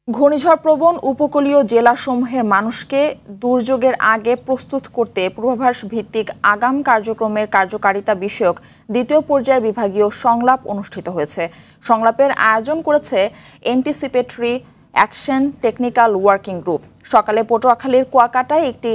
ঘূর্ণিঝড় প্রবণ উপকূলীয় জেলাসমূহের মানুষকে দুর্যোগের আগে প্রস্তুত করতে পূর্বাভাস ভিত্তিক আগাম কার্যক্রমের কার্যকারিতা বিষয়ক দ্বিতীয় পর্যায়ের বিভাগীয় সংলাপ অনুষ্ঠিত হয়েছে। সংলাপের আয়োজন করেছে anticipatory action technical working group. সকালে পটুয়াখালীর কুয়াকাটায় একটি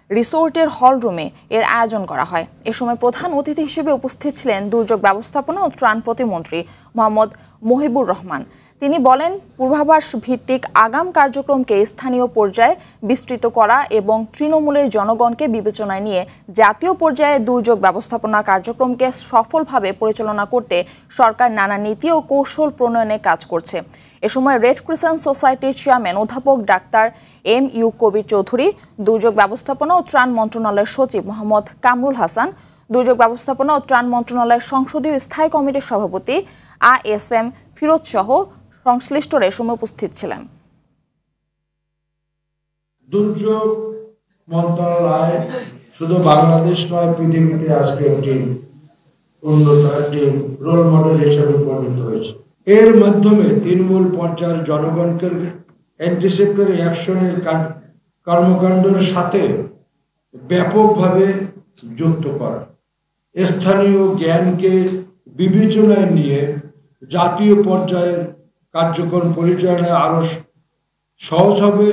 রিসোর্টের হল রুমে এর আয়োজন করা হয়। এ সময় প্রধান অতিথি হিসেবে উপস্থিত ছিলেন দুর্যোগ ব্যবস্থাপনা ও ত্রাণ প্রতিমন্ত্রী মোহাম্মদ মহিবুর রহমান। তিনি বলেন, পূর্বাভাস ভিত্তিক আগাম কার্যক্রমকে স্থানীয় পর্যায়ে বিস্তৃত করা এবং তৃণমূলের জনগণকে বিবেচনায় নিয়ে জাতীয় পর্যায়ে দুর্যোগ ব্যবস্থাপনা কার্যক্রমকে সফলভাবে পরিচালনা করতে সরকার নানা নীতি ও কৌশল প্রণয়নে কাজ করছে। এ সময় রেড ক্রিসেন্ট সোসাইটির চেয়ারম্যান অধ্যাপক ডাক্তার এম.ইউ. কবির চৌধুরী, দুর্যোগ ব্যবস্থাপনা ও ত্রাণ মন্ত্রণালয়ের সচিব মোহাম্মদ কামরুল হাসান, দুর্যোগ ব্যবস্থাপনা ও ত্রাণ মন্ত্রণালয়ের সংসদীয় স্থায়ী কমিটির সভাপতি আ.এস.এম. ফিরোজ সহ সংশ্লিষ্টরা এ সময় উপস্থিত ছিলেন। দুর্যোগ মন্ত্রণালয় শুধু বাংলাদেশ নয়, পৃথিবীতে আজকে একটি উন্নত একটি রোল মডেল হিসেবে পরিণত হয়েছে। এর মাধ্যমে তৃণমূল পর্যায়ের জনগণকে অ্যান্টিসিপেটরি অ্যাকশনের কর্মকাণ্ডের সাথে ব্যাপকভাবে যুক্ত করা, স্থানীয় জ্ঞানকে বিবেচনায় নিয়ে জাতীয় পর্যায়ের কার্যক্রম পরিচালনায় আরো সহজ হবে